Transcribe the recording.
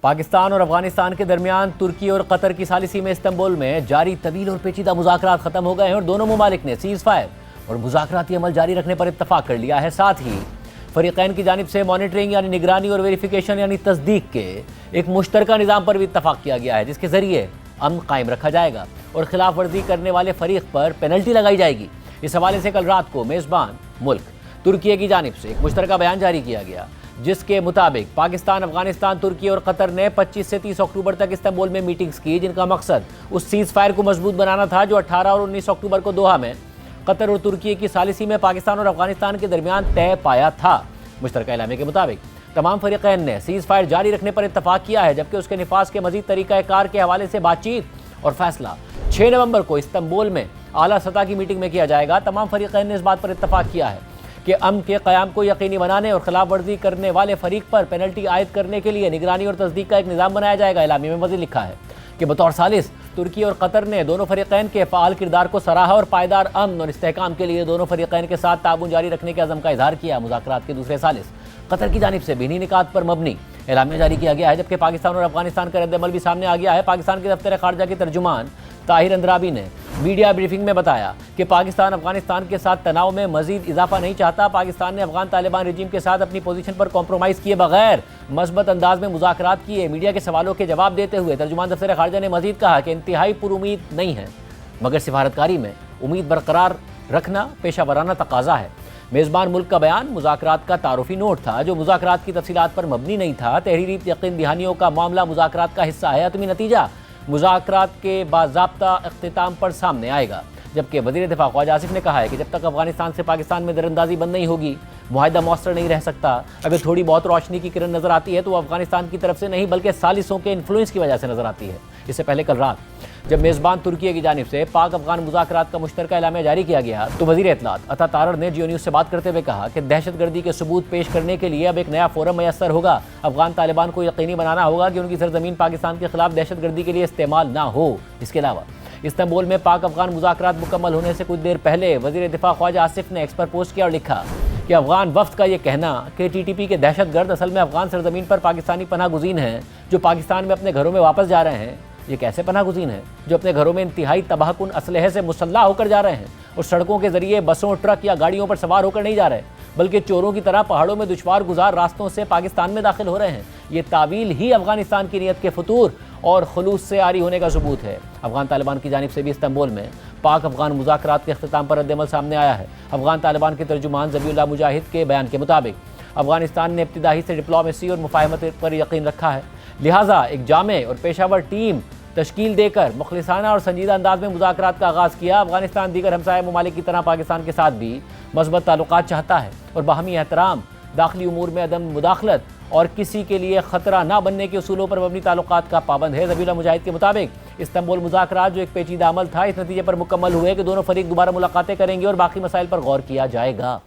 پاکستان اور افغانستان کے درمیان ترکی اور قطر کی ثالثی میں استنبول میں جاری طویل اور پیچیدہ مذاکرات ختم ہو گئے ہیں اور دونوں ممالک نے سیز فائر اور مذاکراتی عمل جاری رکھنے پر اتفاق کر لیا ہے۔ ساتھ ہی فریقین کی جانب سے مانیٹرنگ یعنی نگرانی اور ویریفیکیشن یعنی تصدیق کے ایک مشترکہ نظام پر بھی اتفاق کیا گیا ہے، جس کے ذریعے امن قائم رکھا جائے گا اور خلاف ورزی کرنے والے فریق پر پینلٹی لگائی جائے گی۔ اس حوالے سے کل رات کو میزبان ملک ترکی کی جانب سے ایک مشترکہ بیان جاری کیا گیا، جس کے مطابق پاکستان، افغانستان، ترکی اور قطر نے 25 سے 30 اکتوبر تک استنبول میں میٹنگز کی، جن کا مقصد اس سیز فائر کو مضبوط بنانا تھا جو 18 اور 19 اکتوبر کو دوحہ میں قطر اور ترکی کی ثالثی میں پاکستان اور افغانستان کے درمیان طے پایا تھا۔ مشترکہ اعلامیہ کے مطابق تمام فریقین نے سیز فائر جاری رکھنے پر اتفاق کیا ہے، جبکہ اس کے نفاذ کے مزید طریقہ کار کے حوالے سے بات چیت اور فیصلہ 6 نومبر کو استنبول میں اعلیٰ سطح کی میٹنگ میں کیا جائے گا۔ تمام فریقین نے اس بات پر اتفاق کیا ہے کہ امن کے قیام کو یقینی بنانے اور خلاف ورزی کرنے والے فریق پر پینلٹی عائد کرنے کے لیے نگرانی اور تصدیق کا ایک نظام بنایا جائے گا۔ اعلامیہ میں مزید لکھا ہے کہ بطور ثالث ترکی اور قطر نے دونوں فریقین کے فعال کردار کو سراہا اور پائیدار امن اور استحکام کے لیے دونوں فریقین کے ساتھ تعاون جاری رکھنے کے عزم کا اظہار کیا۔ مذاکرات کے دوسرے ثالث قطر کی جانب سے بھی انہی نکات پر مبنی اعلامیہ جاری کیا گیا ہے، جبکہ پاکستان اور افغانستان کا رد عمل بھی سامنے آ گیا ہے۔ پاکستان کے دفتر خارجہ کے ترجمان طاہر اندرابی نے میڈیا بریفنگ میں بتایا کہ پاکستان افغانستان کے ساتھ تناؤ میں مزید اضافہ نہیں چاہتا۔ پاکستان نے افغان طالبان رجیم کے ساتھ اپنی پوزیشن پر کمپرومائز کیے بغیر مثبت انداز میں مذاکرات کیے۔ میڈیا کے سوالوں کے جواب دیتے ہوئے ترجمان دفتر خارجہ نے مزید کہا کہ انتہائی پر امید نہیں ہے، مگر سفارتکاری میں امید برقرار رکھنا پیشہ ورانہ تقاضا ہے۔ میزبان ملک کا بیان مذاکرات کا تعارفی نوٹ تھا، جو مذاکرات کی تفصیلات پر مبنی نہیں تھا۔ تحریری یقین دہانیوں کا معاملہ مذاکرات کا حصہ ہے، حتمی نتیجہ مذاکرات کے باضابطہ اختتام پر سامنے آئے گا۔ جبکہ وزیر دفاع خواجہ آصف نے کہا ہے کہ جب تک افغانستان سے پاکستان میں دراندازی بند نہیں ہوگی، معاہدہ مؤثر نہیں رہ سکتا۔ اگر تھوڑی بہت روشنی کی کرن نظر آتی ہے تو وہ افغانستان کی طرف سے نہیں بلکہ ثالثوں کے انفلوئنس کی وجہ سے نظر آتی ہے۔ اس سے پہلے کل رات جب میزبان ترکی کی جانب سے پاک افغان مذاکرات کا مشترکہ اعلامیہ جاری کیا گیا تو وزیر اطلاعات عطا تارڑ نے جیو نیوز سے بات کرتے ہوئے کہا کہ دہشت گردی کے ثبوت پیش کرنے کے لیے اب ایک نیا فورم میسر ہوگا۔ افغان طالبان کو یقینی بنانا ہوگا کہ ان کی سرزمین پاکستان کے خلاف دہشت گردی کے لیے استعمال نہ ہو۔ اس کے علاوہ استنبول میں پاک افغان مذاکرات مکمل ہونے سے کچھ دیر پہلے وزیر دفاع خواجہ آصف نے ایکس پر پوسٹ کیا اور لکھا کہ افغان وفد کا یہ کہنا کہ ٹی ٹی پی کے دہشت گرد اصل میں افغان سرزمین پر پاکستانی پناہ گزین ہیں جو پاکستان میں اپنے گھروں میں واپس جا رہے ہیں، یہ کیسے پناہ گزین ہیں جو اپنے گھروں میں انتہائی تباہ کن اسلحے سے مسلح ہو کر جا رہے ہیں اور سڑکوں کے ذریعے بسوں، ٹرک یا گاڑیوں پر سوار ہو کر نہیں جا رہے بلکہ چوروں کی طرح پہاڑوں میں دشوار گزار راستوں سے پاکستان میں داخل ہو رہے ہیں۔ یہ تعویل ہی افغانستان کی نیت کے فتور اور خلوص سے عاری ہونے کا ثبوت ہے۔ افغان طالبان کی جانب سے بھی استنبول میں پاک افغان مذاکرات کے اختتام پر رد عمل سامنے آیا ہے۔ افغان طالبان کے ترجمان ذبیح اللہ مجاہد کے بیان کے مطابق افغانستان نے ابتدائی سے ڈپلومیسی اور مفاہمت پر یقین رکھا ہے، لہٰذا ایک جامع اور پیشہ ور ٹیم تشکیل دے کر مخلصانہ اور سنجیدہ انداز میں مذاکرات کا آغاز کیا۔ افغانستان دیگر ہمسایہ ممالک کی طرح پاکستان کے ساتھ بھی مثبت تعلقات چاہتا ہے اور باہمی احترام، داخلی امور میں عدم مداخلت اور کسی کے لیے خطرہ نہ بننے کے اصولوں پر مبنی تعلقات کا پابند ہے۔ ذبیح اللہ مجاہد کے مطابق استنبول مذاکرات جو ایک پیچیدہ عمل تھا، اس نتیجے پر مکمل ہوئے کہ دونوں فریق دوبارہ ملاقاتیں کریں گے اور باقی مسائل پر غور کیا جائے گا۔